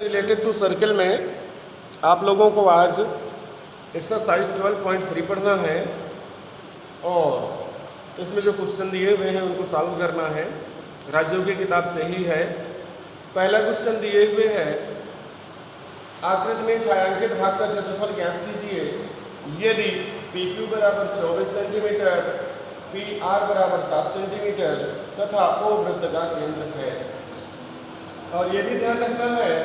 Related to circle में आप लोगों को आज एक्सरसाइज 12.3 पढ़ना है और इसमें जो क्वेश्चन दिए हुए हैं उनको सॉल्व करना है। राजीव की किताब से ही है। पहला क्वेश्चन दिए हुए है, आकृति में छायांकित भाग का क्षेत्रफल ज्ञात कीजिए यदि PQ बराबर 24 सेंटीमीटर, PR बराबर 7 सेंटीमीटर तथा O वृत्त का केंद्र है। और ये भी ध्यान रखना है,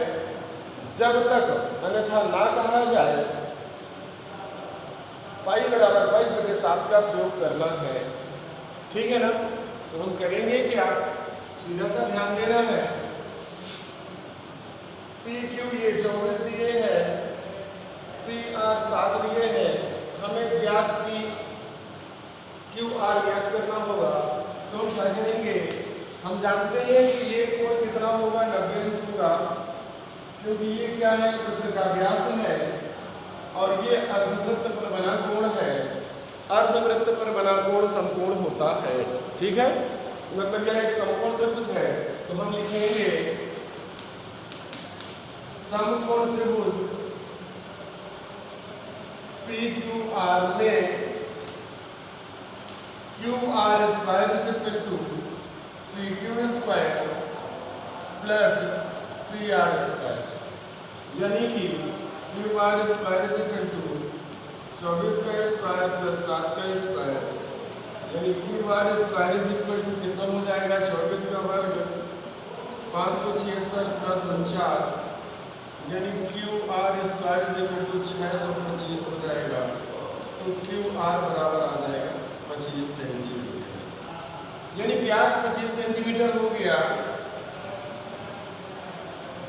जब तक अन्यथा ना कहा जाए पाई बराबर 22/7 का प्रयोग करना है। ठीक है ना? तो हम करेंगे कि आप सीधा सा ध्यान देना है। PQ ये 24 दिए हैं, PR 7 दिए हैं, हमें व्यास QR ज्ञात करना होगा। तो हम क्या करेंगे, हम जानते हैं कि ये कोण कितना होगा, 90 अंश होगा, क्योंकि ये क्या है, वृत्त का व्यास है और ये अर्धवृत्त पर बना कोण है। अर्धवृत्त पर बना कोण समकोण होता है। ठीक है, मतलब यह एक समकोण त्रिभुज है। तो हम लिखेंगे समकोण त्रिभुज PQR में QR square is equal to PQ square plus PR square, यानी कि QR square is equal to 24 का स्क्वायर प्लस 7 का स्क्वायर, यानी QR square is equal to कितना हो जाएगा, 24 का वर्ग 576 प्लस 49, यानी QR square is equal to 625 हो जाएगा। तो QR बराबर आ जाएगा 25 सेंटीमीटर, यानी व्यास 25 सेंटीमीटर हो गया।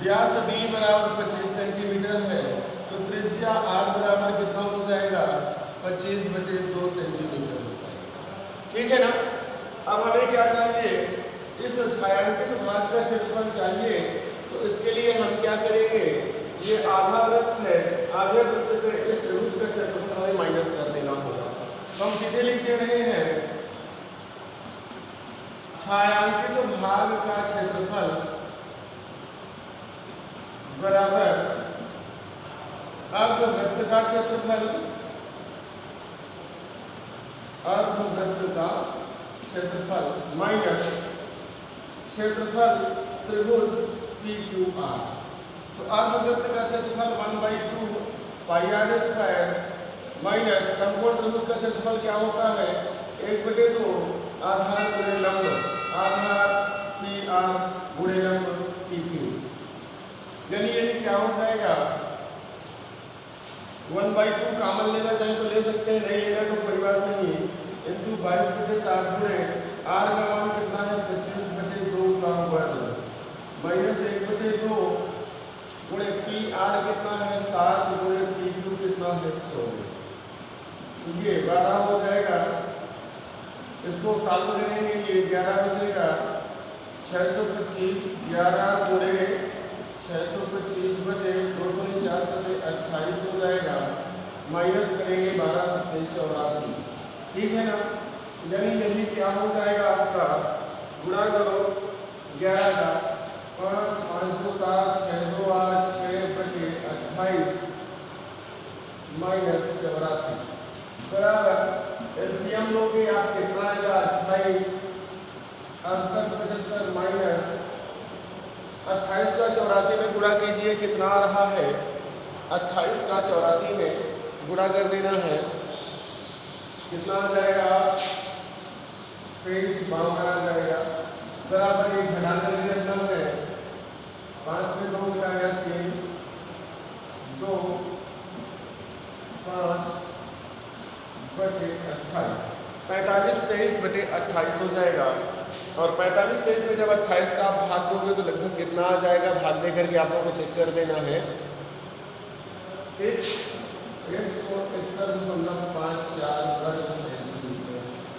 व्यास B बराबर 25 सेंटीमीटर है, तो त्रिज्या R बराबर कितना हो जाएगा, 25/2 सेंटीमीटर हो जाएगा। ठीक है ना? अब हमें क्या चाहिए, इस छायांकित भाग का क्षेत्रफल चाहिए। तो इसके लिए हम क्या करेंगे, ये आधा वृत्त है, आधे वृत्त से इस त्रिभुज का क्षेत्रफल हमें माइनस कर देना होगा। तो हम सीधे लिख दे रहे हैं, छायांकित भाग का क्षेत्रफल बराबर अर्धवृत्त का क्षेत्रफल, अर्धवृत्त का क्षेत्रफल माइनस क्षेत्रफल त्रिभुज PQR। तो अर्धवृत्त का क्षेत्रफल 1/2 पाई R स्क्वायर माइनस समकोण त्रिभुज का क्षेत्रफल क्या होता है, 1/2 आधार गुणे लंब, आधार PR गुणे लंब PQ, यानी यही क्या हो जाएगा, 1/2 कॉमन लेना चाहे तो ले सकते हैं, नहीं लेना तो कोई बात नहीं, इंटू 22/7 गुणे R का मान कितना है, 25/2 का वर्ग माइनस 1/2 गुणे PR कितना है, 7 गुणे PQ कितना है, 24। ये 12 हो जाएगा। इसको सॉल्व करेंगे, ये 11 बचेगा, 625 11 गुणे 625/2 28 हो जाएगा, माइनस करेंगे 12 7 84। ठीक है ना? यानी यही क्या हो जाएगा आपका, गुणा करो 11 का 5 5 2 7 6 2 8 6/28 माइनस 84 बराबर एलसीएम लोगे आप कितना आएगा, 28 68 75 माइनस 28 का 84 में गुणा कीजिए, कितना आ रहा है, 28 का 84 में गुणा कर देना है, कितना आ जाएगा, 23 आ जाएगा बराबर एक घटा करके रखना है, 5 में 2 घटाया 3 2 5/28 45 23/28 हो जाएगा। और 45 23 में जब 28 का आप भाग दोगे तो लगभग कितना आ जाएगा, भाग दे करके आप लोगों को चेक कर देना है।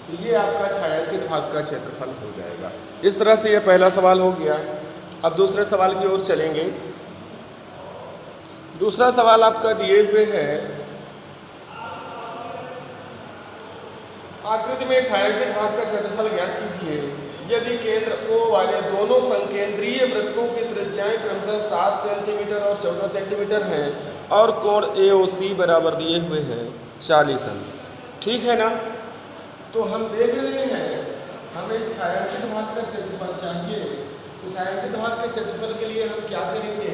तो ये आपका छायांकित भाग का क्षेत्रफल हो जाएगा। इस तरह से ये पहला सवाल हो गया। अब दूसरे सवाल की ओर चलेंगे। दूसरा सवाल आपका दिए हुए है, आकृति में छायांकित भाग का क्षेत्रफल ज्ञात कीजिए यदि केंद्र O वाले दोनों संकेंद्रीय वृत्तों की त्रिज्याएं क्रमशः 7 सेंटीमीटर और 14 सेंटीमीटर हैं और कोण AOC बराबर दिए हुए हैं 40 अंश। ठीक है ना। तो हम देख रहे हैं हमें इस छायांकित भाग का क्षेत्रफल चाहिए। तो छायांकित भाग के क्षेत्रफल के लिए हम क्या करेंगे,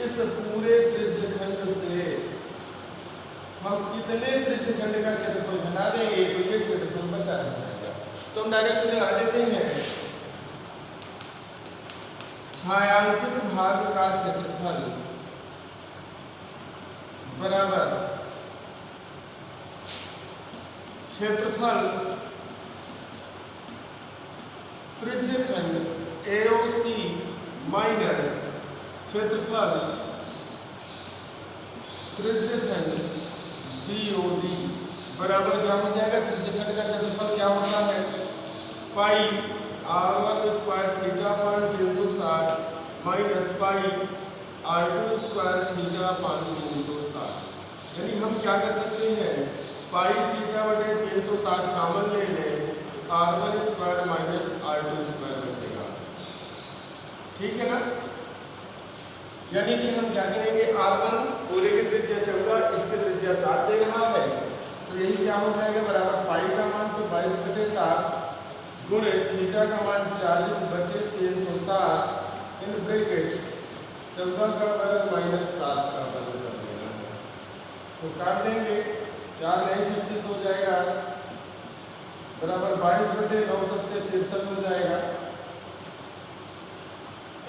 इस पूरे त्रिज्यखंड से हम कितने त्रिज्यखंड का क्षेत्रफल घटा देंगे तो ये क्षेत्रफल बचा रह जाएगा। तो हम डायरेक्ट लगा देते हैं छायांकित भाग का क्षेत्रफल बराबर क्षेत्रफल त्रिज्यखंड AOC माइनस क्षेत्रफल त्रिज्यखंड BOD बराबर क्या हो जाएगा। त्रिज्यखंड का क्षेत्रफल क्या होता है, पाई r1 square theta upon 360 minus pi r2 square theta upon 360। यानी हम क्या कर सकते हैं, पाई थीटा बटे 360 कॉमन ले लें, r1 square minus r2 square बचेगा। ठीक है ना। यानी कि हम क्या करेंगे, r1 पूरे की त्रिज्या 14, इसकी त्रिज्या 7 दे रहा है, तो यही क्या हो जाएगा बराबर पाई का मान तो 22/7 गुणे थीटा का मान 40/360 इन ब्रैकेट 14 का वर्ग माइनस 7 का वर्ग कर देना है। तो काट देंगे, 4 9 36 हो जाएगा बराबर 22/9 63 हो जाएगा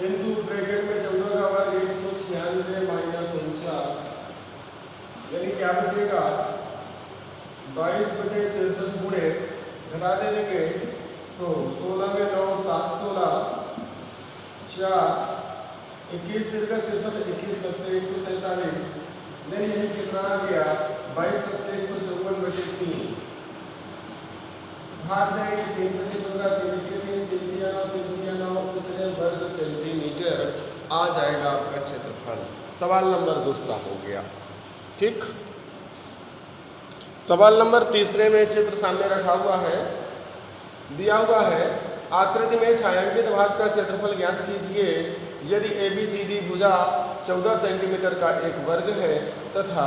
इनटू ब्रैकेट में 14 का वर्ग 196 माइनस 49, यानी क्या बचेगा 22/63 गुणे घटा देंगे तो 16 में 9 7 16 4 21 3 का 63 21 7 147, नहीं यही कितना आ गया 22 7 154/3 भाग देंगे 3 बचे 15 3 के 3 9 कितने वर्ग सेंटीमीटर आ जाएगा आपका क्षेत्रफल। सवाल नंबर दूसरा हो गया। ठीक। सवाल नंबर तीसरे में चित्र सामने रखा हुआ है, दिया हुआ है आकृति में छायांकित भाग का क्षेत्रफल ज्ञात कीजिए यदि ABCD भुजा 14 सेंटीमीटर का एक वर्ग है तथा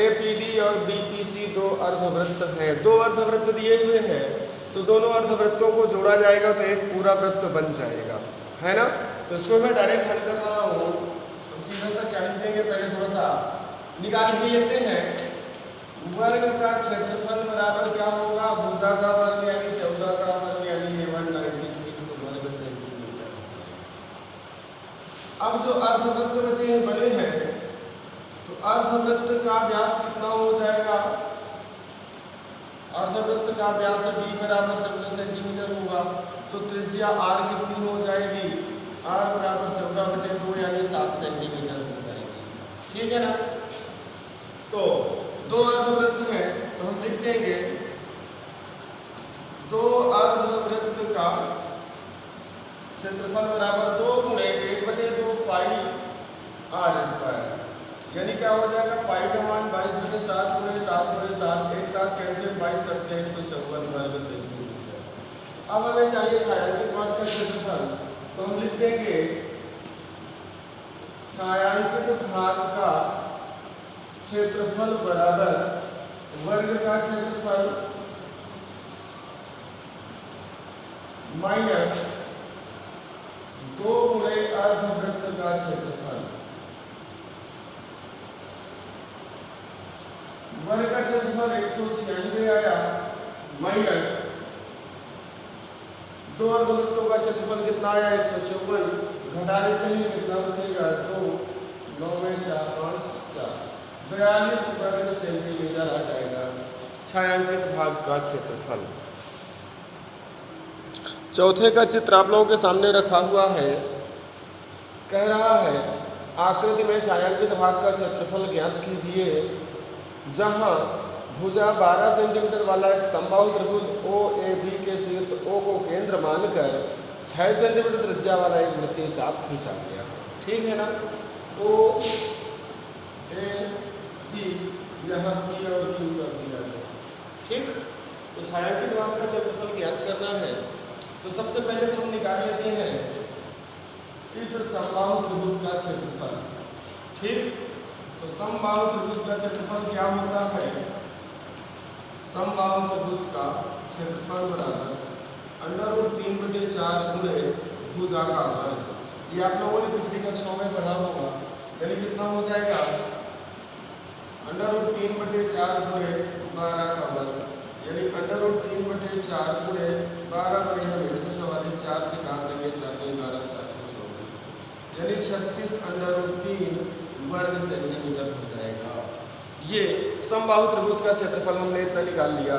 APD और BPC दो अर्धवृत्त हैं। दो अर्धवृत्त दिए हुए हैं तो दोनों अर्धवृत्तों को जोड़ा जाएगा तो एक पूरा वृत्त बन जाएगा, है ना। तो इसको मैं डायरेक्ट हल कर रहा हूँ। सीधा सा क्या लिखेंगे, पहले थोड़ा सा निकाल ही लेते हैं। वर्ग का क्षेत्रफल बराबर क्या होगा, भुजा का वर्ग यानी 14 का वर्ग यानी 196 वर्ग सेंटीमीटर। अब जो अर्धवृत्त बचे हैं बने हैं तो अर्धवृत्त का व्यास कितना हो जाएगा, अर्धवृत्त का व्यास b बराबर 14 सेंटीमीटर होगा तो त्रिज्या r कितनी हो जाएगी, r बराबर 14/2 यानी 7 सेंटीमीटर हो जाएगी। ठीक है ना। तो दो अर्धवृत्त हैं तो हम लिख देंगे दो अर्धवृत्त का क्षेत्रफल बराबर 2 गुणे 1/2 पाई r स्क्वायर, यानी क्या हो जाएगा पाई का मान 22/7 गुणे 7 गुणे 7 एक साथ कैंसिल 22 7 154 वर्ग सेंटीमीटर। अब हमें चाहिए छायांकित भाग का क्षेत्रफल तो हम लिख देंगे छायांकित भाग का क्षेत्रफल बराबर वर्ग का क्षेत्रफल माइनस 2 गुणे अर्धवृत्त का क्षेत्रफल। वर्ग का क्षेत्रफल 196 आया माइनस 2 अर्धवृत्तों का क्षेत्रफल कितना आया 154, घटा देते हैं कितना बचेगा 2 9 में 4 5 4 42 वर्ग सेंटीमीटर आ जाएगा छायांकित भाग का क्षेत्रफल। चौथे का चित्र आप लोगों के सामने रखा हुआ है, कह रहा है आकृति में छायांकित भाग का क्षेत्रफल ज्ञात कीजिए जहां भुजा 12 सेंटीमीटर वाला एक समबाहु त्रिभुज OAB के शीर्ष O को केंद्र मानकर 6 सेंटीमीटर त्रिज्या वाला एक वृत्तीय चाप खींचा गया। ठीक है ना। OAB यहाँ P और Q कर दिया है। ठीक। तो छायांकित भाग का क्षेत्रफल ज्ञात करना है तो सबसे पहले तो हम निकाल लेते हैं इस समबाहु त्रिभुज का क्षेत्रफल। ठीक, तो समबाहु त्रिभुज का क्षेत्रफल क्या होता है? समबाहु त्रिभुज का क्षेत्रफल बराबर √3/4 गुणे भुजा का वर्ग। ये आप लोगों ने पिछली कक्षाओं में पढ़ा होगा। यानी कितना हो जाएगा? √3/4 गुणे 12 का वर्ग, यानी √3/4 गुणे 12 बटे हम 144, 4 से काट देंगे, 4 × 12 424, यानी 36√3 वर्ग सेंटीमीटर हो जाएगा। ये समबाहु त्रिभुज का क्षेत्रफल हमने इतना निकाल लिया।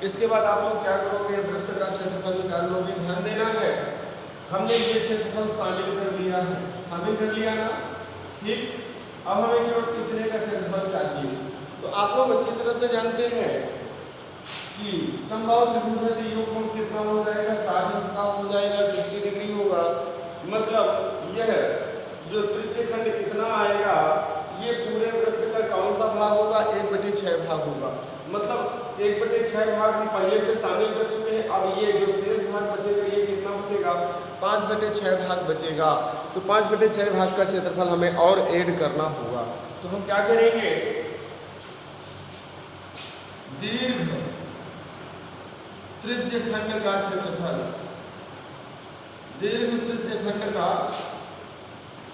इसके बाद आप लोग क्या करोगे? वृत्त का क्षेत्रफल निकाल लोगे। ध्यान देना है, हमने ये क्षेत्रफल शामिल कर लिया है, शामिल कर लिया ना। ठीक, अब हमें केवल कितने का क्षेत्रफल चाहिए? तो आप लोग अच्छी तरह से जानते हैं कि समबाहु त्रिभुज है तो योगकोण कितना हो जाएगा? 60 का हो जाएगा, 60 डिग्री होगा। मतलब यह जो त्रिज्य खंड कितना आएगा, ये पूरे वृत्त का कौन सा भाग होगा? 1/6 भाग होगा। मतलब 1/6 भाग हम पहले से शामिल कर चुके हैं। अब ये जो शेष भाग बचेगा, ये कितना बचेगा? 5/6 भाग बचेगा। तो 5/6 भाग का क्षेत्रफल हमें और ऐड करना होगा। तो हम क्या करेंगे? दीर्घ त्रिज्य खंड का क्षेत्रफल, दीर्घ त्रिज्य खंड का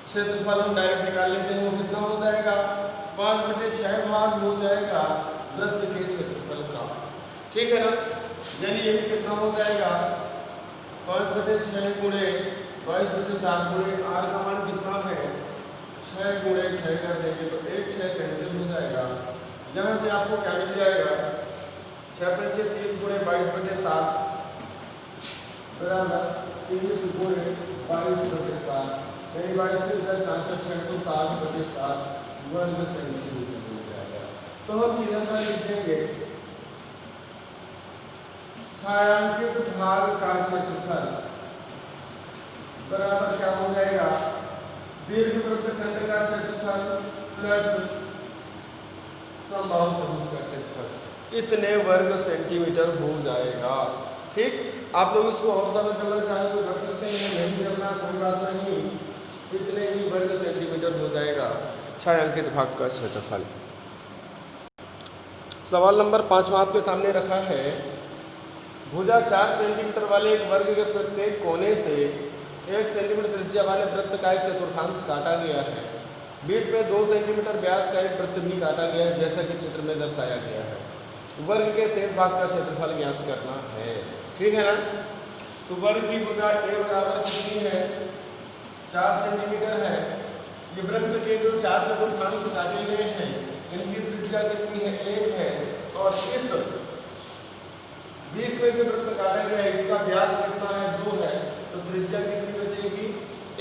क्षेत्रफल हम डायरेक्ट निकाल लेते हैं। वो कितना हो जाएगा? 5/6 भाग हो जाएगा वृत्त के क्षेत्रफल का। ठीक है ना? यानी ये कितना हो जाएगा? 5/6 गुणे 22/7 गुणे r का मान कितना है? 6 गुणे 6 कर देंगे तो 1 6 कैंसिल हो जाएगा। यहाँ से आपको क्या मिल जाएगा? 6×5 30 गुणे 22/7 बराबर 30 गुणे 22/7, यानी 22×10 660/7 वर्ग सेंटीमीटर हो जाएगा। तो हम सीधा सा लिख देंगे छायांकित भाग का क्षेत्रफल बराबर क्या हो जाएगा? दीर्घ वृत्तखंड का क्षेत्रफल प्लस समबाहु त्रिभुज का क्षेत्रफल, इतने वर्ग सेंटीमीटर हो जाएगा। ठीक, आप लोग इसको और सरल करना चाहें तो कर सकते हैं, नहीं करना कोई बात नहीं, इतने ही वर्ग सेंटीमीटर हो जाएगा छायांकित भाग का क्षेत्रफल। सवाल नंबर 5 आपके सामने रखा है। भुजा 4 सेंटीमीटर वाले एक वर्ग के प्रत्येक कोने से 1 सेंटीमीटर त्रिज्या वाले वृत्त का एक चतुर्थांश काटा गया है। 20 में 2 सेंटीमीटर व्यास का एक वृत्त भी काटा गया है, जैसा कि चित्र में दर्शाया गया है। वर्ग के शेष भाग का क्षेत्रफल ज्ञात करना है। ठीक है ना? तो वर्ग की भुजा A बराबर कितनी है? 4 सेंटीमीटर है। ये वृत्त के जो 4 चतुर्थांश काटे गए हैं, इनकी त्रिज्या कितनी है? 1 है। और इस 20 में जो वृत्त काटा गया है, इसका व्यास कितना है? 2 है। तो त्रिज्या कितनी बचेगी?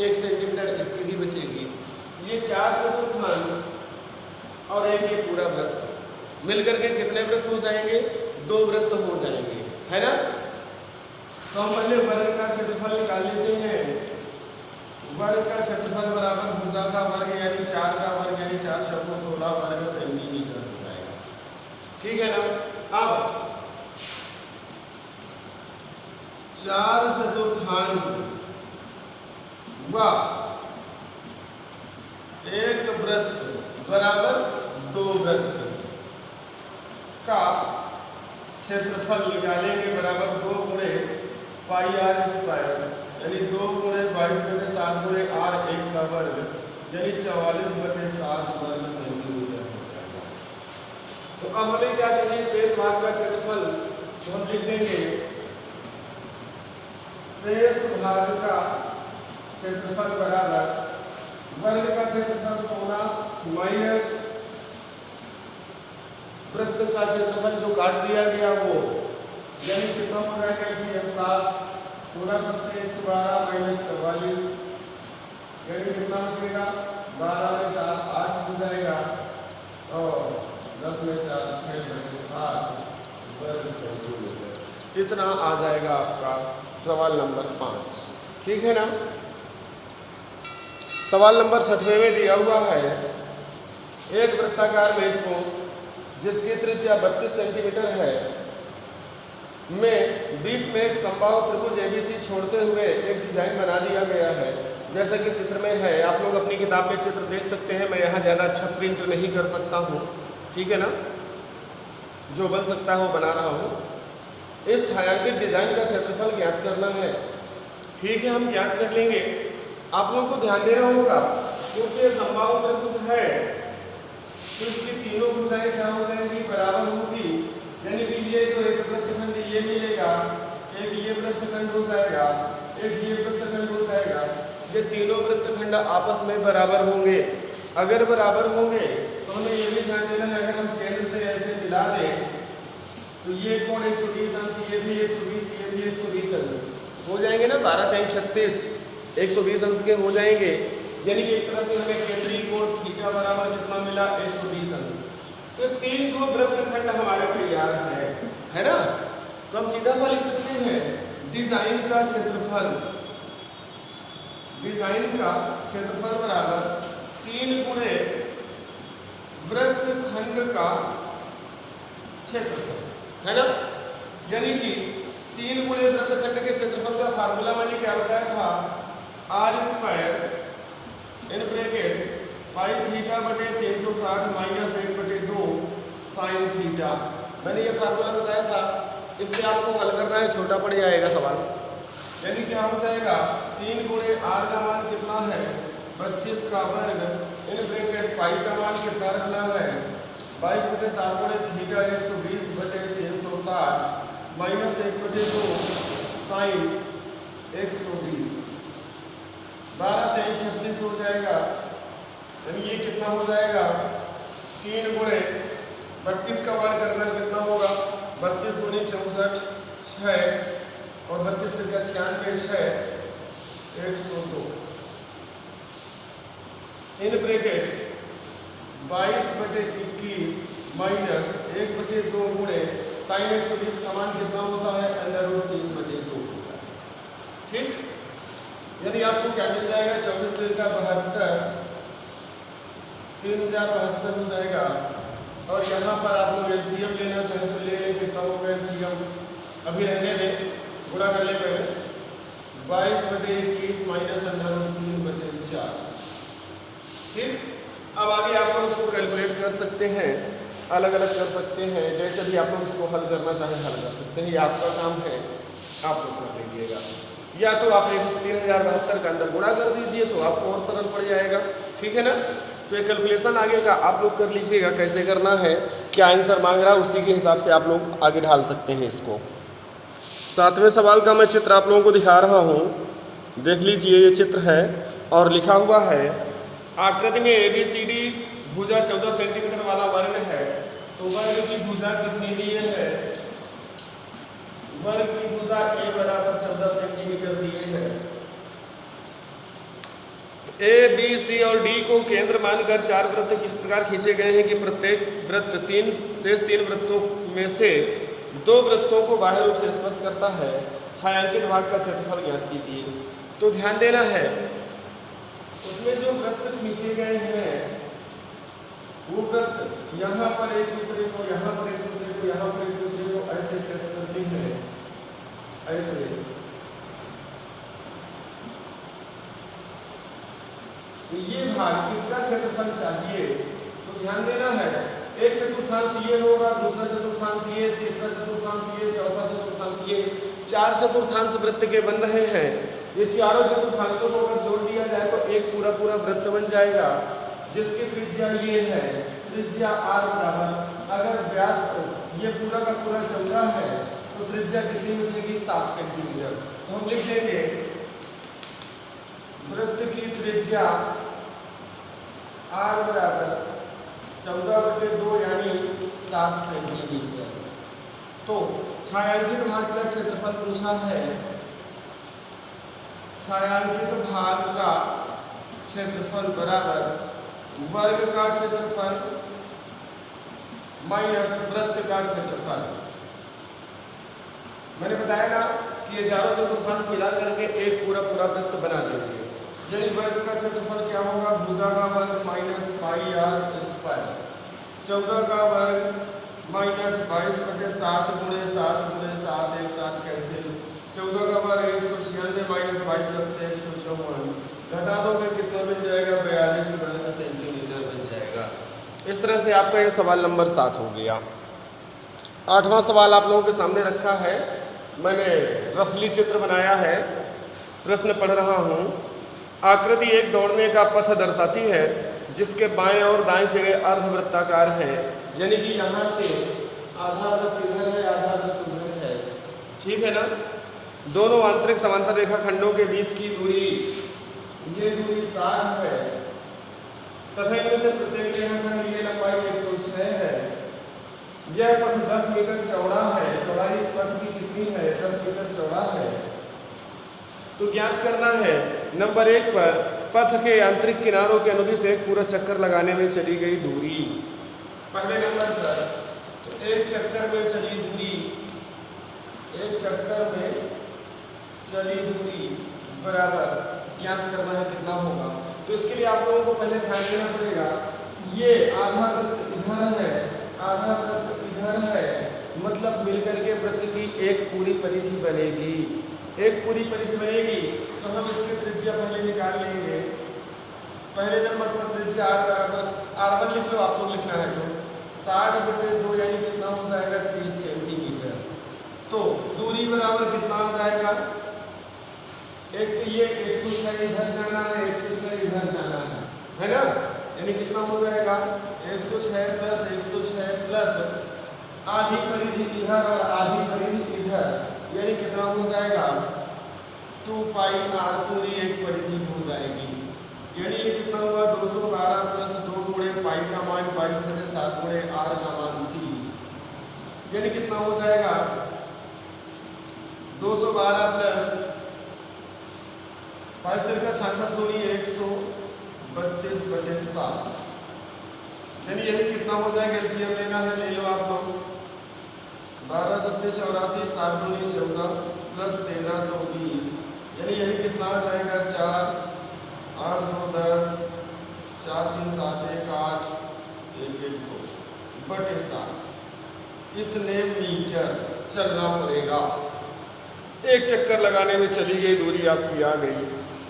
1 सेंटीमीटर इसकी भी बचेगी। ये 4 चतुर्थांश और एक ये पूरा वृत्त मिलकर के कितने वृत्त हो जाएंगे? 2 वृत्त हो जाएंगे, है ना? तो हम पहले वर्ग का क्षेत्रफल निकाल लेते हैं। वर्ग का क्षेत्रफल बराबर भुजा का वर्ग यानी 4 का वर्ग यानी 4 × 16 वर्ग सेंटीमीटर हो जाएगा। ठीक है ना? अब 4 चतुर्थांश व एक वृत्त बराबर 2 वृत्त का क्षेत्रफल निकालेंगे बराबर 2 गुणे πr², यानी 2 गुणे 22/7 गुणे r1 का वर्ग, यानी 44/7 वर्ग सेंटीमीटर हो जाएगा। तो अब हमें क्या चाहिए? शेष भाग का क्षेत्रफल। तो हम लिख देंगे शेष भाग का क्षेत्रफल बराबर वर्ग का क्षेत्रफल 16 माइनस वृत्त का क्षेत्रफल जो काट दिया गया वो, यानी कितना हो जाएगा? LCM 7 16 7 112 - 44, यानी कितना बचेगा? 12 में 7 8 हो जाएगा और 10 में 4 6/7 वर्ग सेंटीमीटर। इतना आ जाएगा आपका सवाल नंबर 5। ठीक है ना? सवाल नंबर 6वें में दिया हुआ है एक वृत्ताकार मेजपोश जिसकी त्रिज्या 32 सेंटीमीटर है में बीच में एक समबाहु त्रिभुज ABC छोड़ते हुए एक डिजाइन बना दिया गया है, जैसा कि चित्र में है। आप लोग अपनी किताब में चित्र देख सकते हैं, मैं यहाँ ज़्यादा अच्छा प्रिंट नहीं कर सकता हूँ, ठीक है ना, जो बन सकता है वो बना रहा हूँ। इस छायांकित डिजाइन का क्षेत्रफल ज्ञात करना है। ठीक है, हम ज्ञात कर लेंगे। आप लोगों को ध्यान देना होगा, क्योंकि ये समबाहु त्रिभुज है तो इसकी तीनों भुजाएं क्या हो जाएंगी, बराबर होगी। यानी कि ये जो एक वृत्तखंड ये मिलेगा, एक ये वृत्तखंड हो जाएगा, एक ये वृत्तखंड हो जाएगा। ये तीनों वृत्तखंड आपस में बराबर होंगे। अगर बराबर होंगे तो हमें ये भी ध्यान देना है, अगर हम केंद्र से ऐसे मिला दें तो ये कोण 120 अंश, ये भी 120, ये भी 120 अंश हो जाएंगे ना, 12 3 36 120 अंश के हो जाएंगे। यानी कि एक तरह से हमें केंद्रीय कोण थीटा बराबर कितना मिला, 120 अंश। तो तीन तो वृत्तखंड हमारे तैयार है ना। तो हम सीधा सा लिख सकते हैं डिजाइन का क्षेत्रफल, डिजाइन का क्षेत्रफल बराबर 3 गुणे वृत्तखंड का क्षेत्रफल, है ना। यानी कि 3 गुणे वृत्तखंड के क्षेत्रफल का फार्मूला मैंने क्या बताया था, r² in bracket pi theta बटे 360 माइनस 1/2 साइन थीटा। मैंने ये फार्मूला बताया था, इससे आपको हल करना है, छोटा पड़ जाएगा सवाल। यानी क्या हो जाएगा, 3 गुणे r का मान कितना है 32 का वर्ग इन ब्रैकेट पाई का मान कितना रखना है 22/7 गुणे थीटा 120/360 माइनस 1/2 साइन 120, 12 3 36 हो जाएगा। यानी ये कितना हो जाएगा, 3 गुणे 32 का वर्ग करना कितना होगा, 32 गुणे 64 6 और 32 3 96 6 102 इन ब्रैकेट 22/21 माइनस 1/2 गुणे साइन 120 का मान कितना होता है √3/2। ठीक, यदि आपको क्या मिल जाएगा, 24 3 का 72 3072 हो जाएगा। और यहाँ पर आप लोग एलसीएम लेना चाहें तो ले लें, कितना होगा एलसीएम, अभी रहने दें, गुणा कर ले पहले, 22/21 माइनस √3/4। ठीक, अब आगे आप लोग इसको कैलकुलेट कर सकते हैं, अलग अलग कर सकते हैं, जैसे भी आप लोग इसको हल करना चाहें हल कर सकते हैं। ये आपका काम है, आप लोग कर लीजिएगा। या तो आप 3072 का अंदर गुणा कर दीजिए तो आपको और सरल पड़ जाएगा, ठीक है ना। तो ये कैलकुलेशन आगे का आप लोग कर लीजिएगा, कैसे करना है, क्या आंसर मांग रहा है, उसी के हिसाब से आप लोग आगे ढाल सकते हैं इसको। 7वें सवाल का मैं चित्र आप लोगों को दिखा रहा हूँ, देख लीजिए। ये चित्र है और लिखा हुआ है, आकृति में ABCD भुजा 14 सेंटीमीटर वाला वर्ग है, तो वर्ग की भुजा कितनी दी है, वर्ग की भुजा A बराबर 14 सेंटीमीटर दिए है। A, B, C और D को केंद्र मानकर 4 वृत्त किस प्रकार खींचे गए हैं कि प्रत्येक वृत्त 3 वृत्तों में से 2 वृत्तों को बाह्य रूप से स्पर्श करता है। छायांकित भाग का क्षेत्रफल ज्ञात कीजिए। तो ध्यान देना है, उसमें जो वृत्त खींचे गए हैं वो वृत्त यहाँ पर एक दूसरे को, यहाँ पर एक दूसरे को, यहाँ पर एक दूसरे को ऐसे टच करते हैं, ऐसे। तो ये भाग किसका क्षेत्रफल चाहिए, तो ध्यान देना है, एक चतुर्थांश ये होगा, दूसरा चतुर्थांश ये, तीसरा चतुर्थांश ये, चौथा चतुर्थांश ये, 4 चतुर्थांश वृत्त के बन रहे हैं। ये चारों चतुर्थांशों को अगर जोड़ दिया जाए तो एक पूरा पूरा वृत्त बन जाएगा, जिसकी त्रिज्या ये है, त्रिज्या r बराबर, अगर व्यास ये पूरा का पूरा 14 है तो त्रिज्या कितनी बचेगी, 7 सेंटीमीटर। तो हम लिख देंगे वृत्त की त्रिज्या r बराबर 14/2 यानी 7 सेंटीमीटर। तो छायांकित भाग का क्षेत्रफल पूछा है, छायांकित भाग का क्षेत्रफल बराबर वर्ग का क्षेत्रफल माइनस वृत्त का क्षेत्रफल। मैंने बताया ना कि ये चारों चतुर्थांश मिला करके एक पूरा पूरा वृत्त बना देंगे। यानी वर्ग का क्षेत्रफल क्या होगा, भुजा का वर्ग माइनस पाई r स्क्वायर, 14 का वर्ग माइनस 22/7 गुणे 7 गुणे 7 एक साथ कैंसिल, 14 का बार 196 माइनस 22 सकते 154, घटा दोगे कितना बन जाएगा 42 वर्ग सेंटीमीटर बन जाएगा। इस तरह से आपका ये सवाल नंबर 7 हो गया। 8वां सवाल आप लोगों के सामने रखा है, मैंने रफली चित्र बनाया है, प्रश्न पढ़ रहा हूँ। आकृति एक दौड़ने का पथ दर्शाती है जिसके बाएं और दाएं सिरे अर्धवृत्ताकार हैं, यानी कि यहाँ से आधा वृत्त इधर है आधा वृत्त उधर है, ठीक है ना। दोनों आंतरिक समांतर रेखाखंडों के बीच की दूरी, ये दूरी 60 है तथा इनमें से प्रत्येक रेखाखंड की लंबाई 106 है। यह पथ 10 मीटर चौड़ा है, चौड़ाई इस पथ की कितनी है 10 मीटर चौड़ा है। तो ज्ञात करना है नंबर 1 पर पथ के आंतरिक किनारों के अनुदिश एक पूरा चक्कर लगाने में चली गई दूरी। पहले नंबर पर तो एक चक्कर में चली दूरी, एक चक्कर में चली दूरी बराबर ज्ञात करना है कितना होगा। तो इसके लिए आप लोगों को पहले ध्यान देना पड़ेगा, ये आधा वृत्त इधर है आधा वृत्त इधर है, मतलब मिलकर के वृत्त की एक पूरी परिधि बनेगी। एक पूरी परिधि बनेगी तो हम इसकी त्रिज्या पहले निकाल लेंगे। पहले नंबर पर त्रिज्या r बराबर r1 लिख लो, आप लोग लिखना है तो 60/2 यानी कितना हो जाएगा 30 सेंटीमीटर। तो दूरी बराबर कितना हो जाएगा, एक तो ये 106 इधर जाना है 106 इधर जाना है ना, यानी कितना हो जाएगा 106 प्लस 106 प्लस आधी परिधि इधर और आधी परिधि इधर, यानी कितना हो जाएगा 2πr पूरी एक परिधि हो जाएगी। यानी ये कितना हुआ 212 प्लस 2 गुणे पाई का मान 22/7 गुणे r का मान 30, यानी कितना हो जाएगा 212 प्लस 22×66 दूरी 132/7, यानी यही कितना हो जाएगा। एलसीएम लेना है ले लो आप लोग, 12 7 84 7 दूनी 14 प्लस 1320, यानी यही कितना आ जाएगा 4 8 2 10 4 3 7 1 8 1 1 2/7 इतने मीटर चलना पड़ेगा। एक चक्कर लगाने में चली गई दूरी आपकी आ गई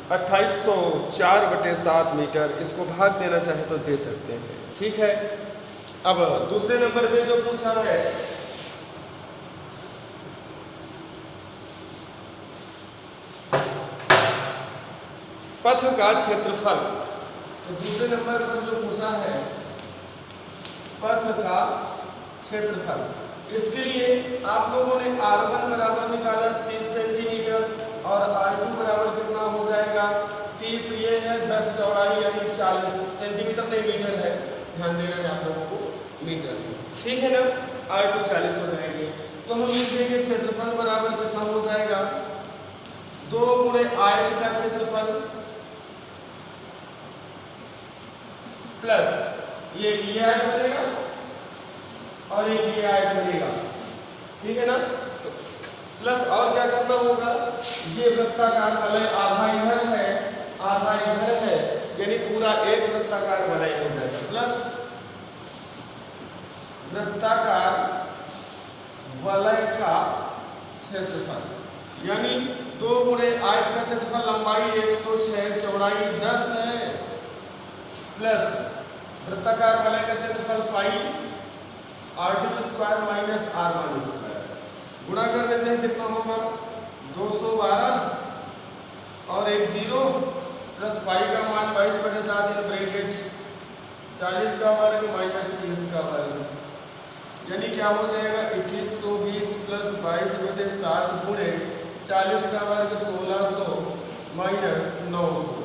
2804/7 मीटर। इसको भाग देना चाहे तो दे सकते हैं, ठीक है। अब दूसरे नंबर पे जो पूछा है पथ का क्षेत्रफल, तो दूसरे नंबर पर जो पूछा है पथ का क्षेत्रफल, इसके लिए आप लोगों ने r1 बराबर निकाला 30 सेंटीमीटर और r2 बराबर कितना हो जाएगा 30, ये है 10 चौड़ाई यानी 40 सेंटीमीटर नहीं मीटर है, ध्यान देना है आप लोगों को मीटर, ठीक है ना। r2 40 हो जाएंगे तो हम लिख देंगे क्षेत्रफल बराबर कितना हो जाएगा 2 गुणे आयत का क्षेत्रफल प्लस ये आयत बनेगा और एक ये आयत बनेगा, ठीक है ना। तो प्लस और क्या करना होगा, ये वृत्ताकार वलय आधा इधर है आधा इधर है, यानी पूरा एक वृत्ताकार वलय हो जाएगा प्लस वृत्ताकार वलय का क्षेत्रफल, यानी 2 गुणे आयत का क्षेत्रफल लंबाई 106 चौड़ाई 10 है प्लस वृत्ताकार वलय का क्षेत्रफल पाई r2² माइनस r1², गुणा कर देते हैं कितना होगा 212 और एक 0 प्लस पाई का मान 22/7 इन ब्रैकेट 40 का वर्ग माइनस 30 का वर्ग, यानी क्या हो जाएगा 2120 प्लस 22/7 गुणे 40 का वर्ग 1600 माइनस 900,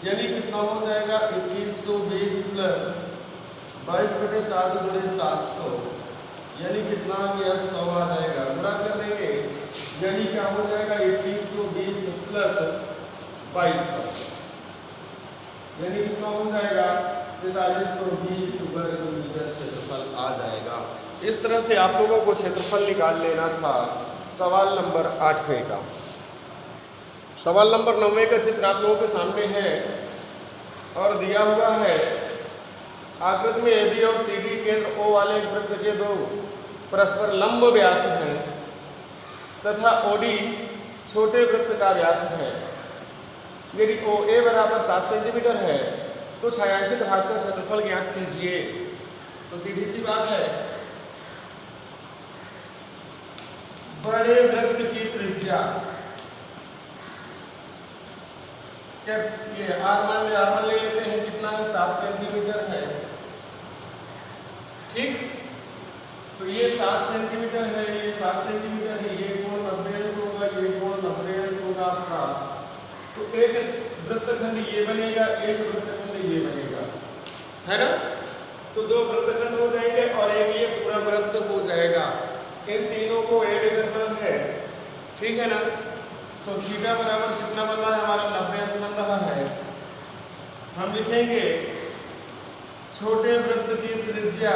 यानी कितना हो जाएगा 2120 प्लस 22/7 गुणे 700, यानी कितना आ गया 100 आ जाएगा। गुणा कर देंगे यानी क्या हो जाएगा 2120 प्लस 2200, यानी कितना हो जाएगा 4320 वर्ग मीटर क्षेत्रफल आ जाएगा। इस तरह से आप लोगों को क्षेत्रफल निकाल लेना था सवाल नंबर 8वें का। सवाल नंबर 9वें का चित्र आप लोगों के सामने है और दिया हुआ है आकृति में AB और CD केंद्र O वाले एक वृत्त के दो परस्पर लंब व्यास हैं तथा OD छोटे वृत्त का व्यास है। यदि OA बराबर 7 सेंटीमीटर है तो छायांकित भाग का क्षेत्रफल ज्ञात कीजिए। तो सीधी सी बात है, बड़े वृत्त की त्रिज्या ये R1 ले लेते हैं, कितना है 7 सेंटीमीटर है, ठीक। तो ये 7 सेंटीमीटर है, ये 7 सेंटीमीटर है, ये कोण 90° होगा, ये कोण 90° होगा आपका। तो एक वृत्तखंड ये बनेगा, एक वृत्तखंड ये बनेगा, है ना। तो दो वृत्तखंड हो जाएंगे और एक ये पूरा वृत्त हो जाएगा। इन तीनों को ऐड करना है, ठीक है ना। तो थीटा बराबर कितना बन रहा है हमारा 90° बन रहा है। हम लिखेंगे छोटे वृत्त की त्रिज्या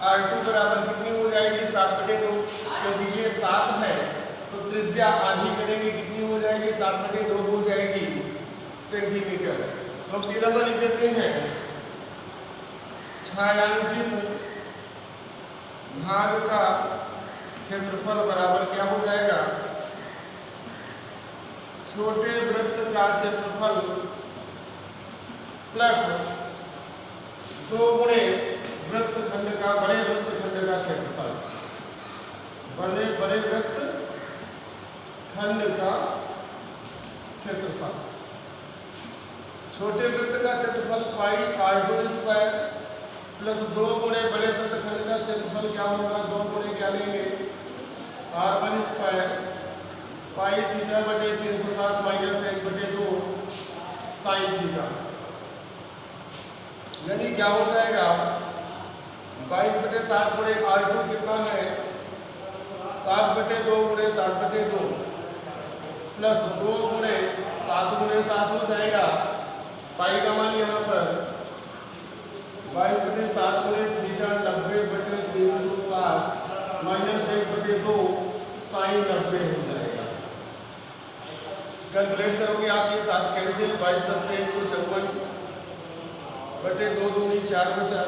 R2 बराबर कितनी हो जाएगी 7/2, क्योंकि ये 7 है तो त्रिज्या आधी करेंगे, कितनी हो जाएगी 7/2 हो जाएगी सेंटीमीटर। तो हम सीधा सा लिख देते हैं छायांकित भाग का क्षेत्रफल बराबर क्या हो जाएगा, छोटे वृत्त का क्षेत्रफल प्लस 2 गुणे वृत्तखंड का बड़े वृत्तखंड का क्षेत्रफल, बड़े वृत्तखंड का क्षेत्रफल। छोटे वृत्त का क्षेत्रफल पाई R2² प्लस 2 गुणे बड़े वृत्तखंड का क्षेत्रफल क्या होगा, 2 गुणे क्या लेंगे R1² पाई थीटा बटे 360 माइनस 1/2 साइन थीटा। यानी क्या हो जाएगा 22/7 गुणे R2 कितना है 7/2 गुणे 7/2 प्लस 2 गुणे 7 गुणे 7 हो जाएगा। पाई का मान यहाँ पर 22/7 गुणे थीटा 90/360 माइनस 1/2 साइन 90 हो जाएगा। कैलकुलेट करोगे आप ये 7 कैंसिल, 22 7 154 बटे 2 दूनी 4 बचा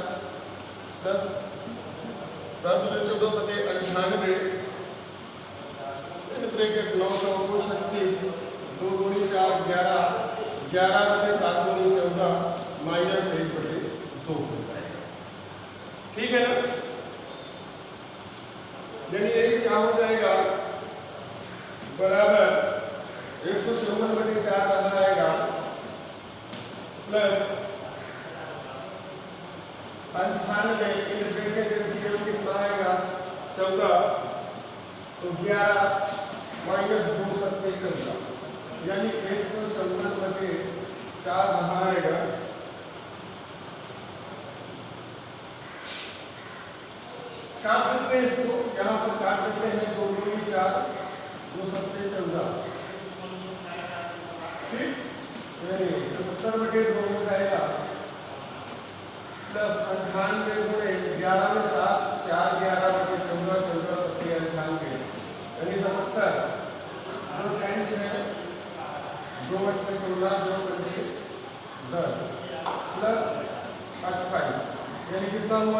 प्लस 7 14 7 98 ब्रैकेट 9 4 36 2 दूनी 4 11 11 बटे 7 दूनी 14 माइनस 1/2 हो जाएगा, ठीक है ना। यानी यही क्या हो जाएगा बराबर 154/4 आ जाएगा प्लस 98 कितना आएगा 14 तो 11 माइनस 2 7 14, यानी 154/4 आएगा। काट सकते हैं इसको, यहाँ पर काट सकते हैं 2 दूनी 4 2 7 14, ठीक। 77/2 हो जाएगा प्लस 98 गुणे 11 में 7 4 11/14 14 7 98 यानी 77 2 टाइम्स है 2/16 2 पंचे 10 प्लस 28 यानी कितना हुआ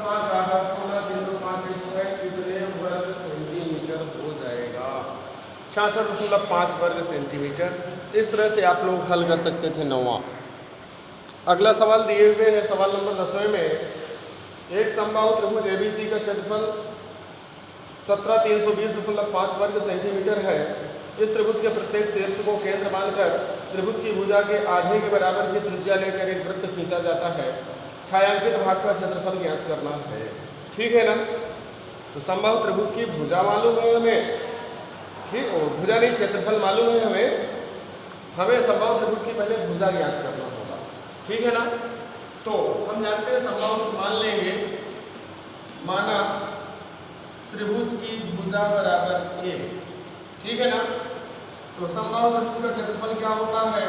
5 8 16 3 2 5 1 6 कितने वर्ग सेंटीमीटर हो जाएगा 66.5 वर्ग सेंटीमीटर। इस तरह से आप लोग हल कर सकते थे 9वां। अगला सवाल दिए हुए हैं सवाल नंबर 10वें में एक समबाहु त्रिभुज ABC का क्षेत्रफल 17,320.5 वर्ग सेंटीमीटर है। इस त्रिभुज के प्रत्येक शीर्ष को केंद्र मानकर त्रिभुज की भुजा के आधे के बराबर की त्रिज्या लेकर एक वृत्त खींचा जाता है। छायांकित भाग का क्षेत्रफल ज्ञात करना है, ठीक है ना। तो समबाहु त्रिभुज की भुजा मालूम है हमें, ठीक, और भुजा नहीं क्षेत्रफल मालूम है हमें समबाहु त्रिभुज की पहले भुजा ज्ञात करना होगा, ठीक है ना। तो हम जानते हैं समबाहु मान लेंगे, माना त्रिभुज की भुजा बराबर A, ठीक है ना। तो समबाहु त्रिभुज का क्षेत्रफल क्या होता है,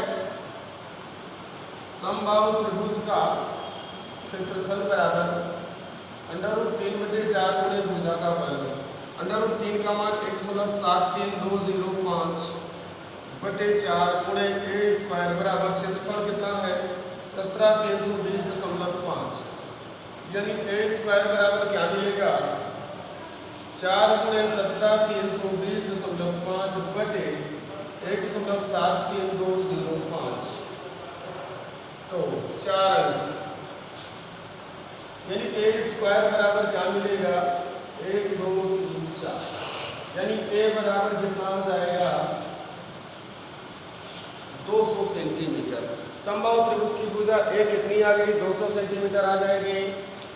समबाहु त्रिभुज का क्षेत्रफल बराबर √3/4 गुणे भुजा का वर्ग। √3 का मान 1.73205/4 गुणे A² बराबर क्षेत्रफल कितना है 17,320.5 यानी ए स्क्वायर बराबर क्या मिलेगा 4 गुणे 17,320.5 बटे 1.73205 तो 4 यानी ए स्क्वायर बराबर क्या मिलेगा 1 2 3 4 यानी ए बराबर कितना हो जाएगा 200 सेंटीमीटर। समबाहु त्रिभुज की भुजा ए कितनी आ गई 200 सेंटीमीटर आ जाएगी।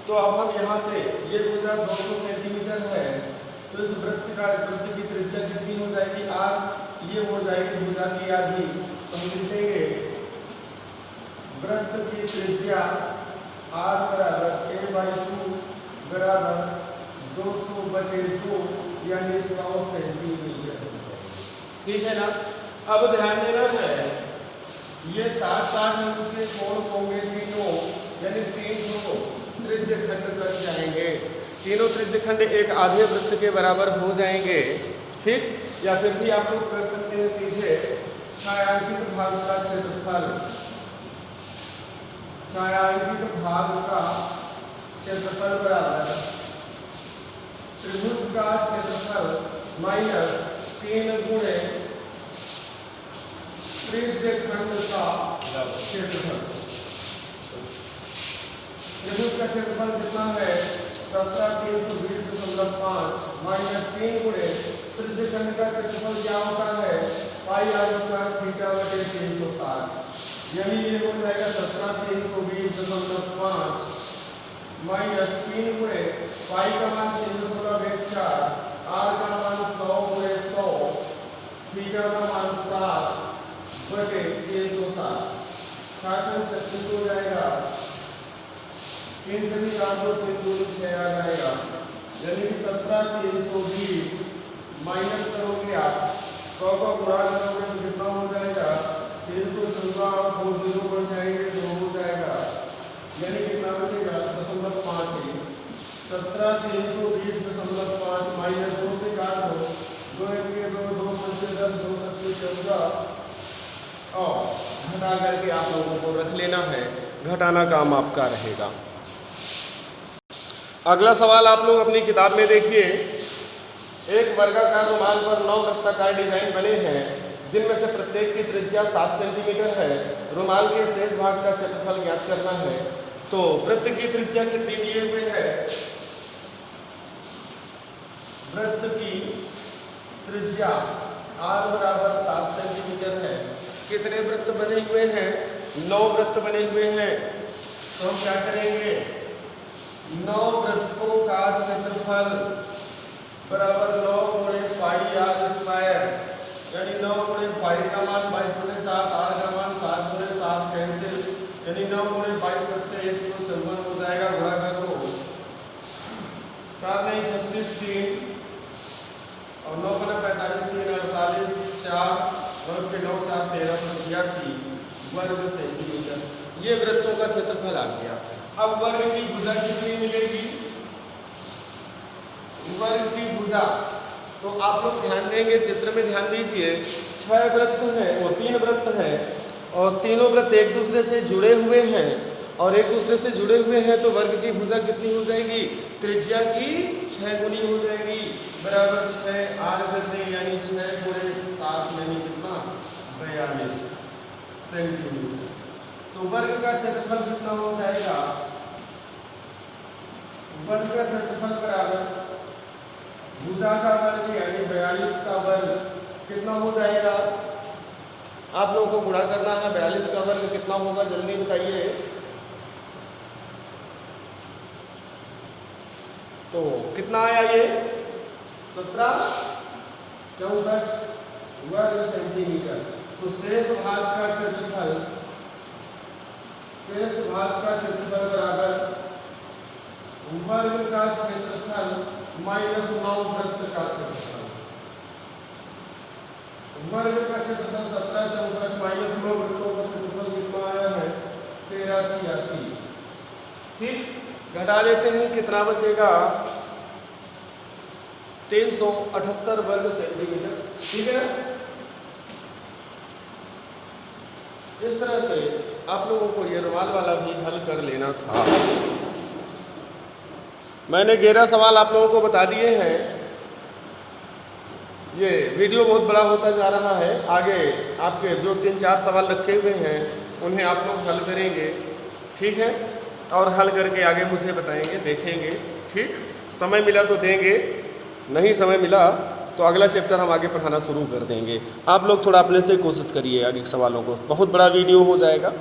तो अब हम यहाँ से ये भुजा 200 सेंटीमीटर है तो इस वृत्त की त्रिज्या कितनी हो जाएगी r, ये हो जाएगी भुजा की आधी। तो हम लिखेंगे वृत्त की त्रिज्या r बराबर a/2 बराबर 200/2 यानी 100 सेंटीमीटर। ठीक है ना। अब ध्यान देना है ये 60-60 अंश के कोण होंगे तीनों, यानी 3 त्रिज्य खंड कट जाएंगे। तीनों त्रिज्य खंड एक आधे वृत्त के बराबर हो जाएंगे। ठीक, या फिर भी आप लोग कर सकते हैं सीधे छायांकित भाग का क्षेत्रफल, छायांकित भाग का क्षेत्रफल बराबर त्रिभुज का क्षेत्रफल माइनस 3 गुणे त्रिज्य खंड का क्षेत्रफल। त्रिभुज का क्षेत्रफल कितना है 17,320.5 माइनस 3 गुणे त्रिज्य खंड का क्षेत्रफल क्या होता है पाई r स्क्वायर थीटा बटे 360 यानी ये हो जाएगा 17,320.5 माइनस 3 गुणे पाई का मान 3.14 r का मान 100 गुणे 100 थीटा का मान 7 बटे 360 36 हो जाएगा। इन सभी काम को 3 आ जाएगा यानी 17,320 माइनस करोगे आप 100 का गुणा करोगे तो कितना हो जाएगा 316 और 2 0 बढ़ जाएंगे 2 हो जाएगा यानी कितना बचेगा 0.5 ही 17,320.5 माइनस 2 से काट दो 2 1 के 2 2 5 10 2 7 14 और घटा करके आप लोगों को रख लेना है, घटाना काम आपका रहेगा। अगला सवाल आप लोग अपनी किताब में देखिए। एक वर्गाकार रुमाल पर 9 वृत्ताकार डिजाइन बने हैं जिनमें से प्रत्येक की त्रिज्या 7 सेंटीमीटर है। रुमाल के शेष भाग का क्षेत्रफल ज्ञात करना है। तो वृत्त की त्रिज्या कितनी दिए हुए है वृत्त की त्रिज्या r बराबर 7 सेंटीमीटर है। कितने वृत्त बने हुए हैं 9 वृत्त बने हुए हैं। तो हम क्या करेंगे 9 वृत्तों का क्षेत्रफल बराबर 9 गुणे पाई r स्क्वायर यानी 9 गुणे पाई का मान 22/7 r का मान 7/7 कैंसिल यानी 9 गुणे 22 सत्ते 154 हो जाएगा। गुणा कर दो 4 नहीं 36 3 और 9 गुणे 45 3 48 4 वर्ग के 9 4 13 85 वर्ग सेंटीमीटर। ये वृत्तों का क्षेत्रफल आ गया। अब वर्ग की भुजा कितनी मिलेगी वर्ग की भुजा तो आप लोग ध्यान देंगे चित्र में ध्यान दीजिए 6 वृत्त हैं वो 3 वृत्त हैं और तीनों वृत्त एक दूसरे से जुड़े हुए हैं और एक दूसरे से जुड़े हुए हैं तो वर्ग की भुजा कितनी हो जाएगी त्रिज्या की 6 गुनी हो जाएगी बराबर 6 r करते यानी 6 गुणे 7 यानी कितना 42 सेंटीमीटर। तो वर्ग का क्षेत्रफल कितना हो जाएगा वर्ग का क्षेत्रफल बराबर भुजा का वर्ग यानी 42 का वर्ग कितना हो जाएगा। आप लोगों को गुणा करना है 42 का वर्ग कितना होगा जल्दी बताइए। तो कितना आया ये 1764 वर्ग सेंटीमीटर। तो शेष भाग का क्षेत्रफल बराबर वर्ग का क्षेत्रफल माइनस 9 वृत्त का क्षेत्रफल। वर्ग का क्षेत्रफल 1764 माइनस 9 वृत्तों का क्षेत्रफल कितना आया है 1386। ठीक, घटा देते हैं कितना बचेगा 378 वर्ग सेंटीमीटर। ठीक है, इस तरह से आप लोगों को ये रुमाल वाला भी हल कर लेना था। मैंने 11 सवाल आप लोगों को बता दिए हैं। ये वीडियो बहुत बड़ा होता जा रहा है, आगे आपके जो 3-4 सवाल रखे हुए हैं उन्हें आप लोग हल करेंगे, ठीक है, और हल करके आगे मुझे बताएंगे, देखेंगे, ठीक। समय मिला तो देंगे, नहीं समय मिला तो अगला चैप्टर हम आगे पढ़ाना शुरू कर देंगे। आप लोग थोड़ा अपने से कोशिश करिए आगे सवालों को, बहुत बड़ा वीडियो हो जाएगा।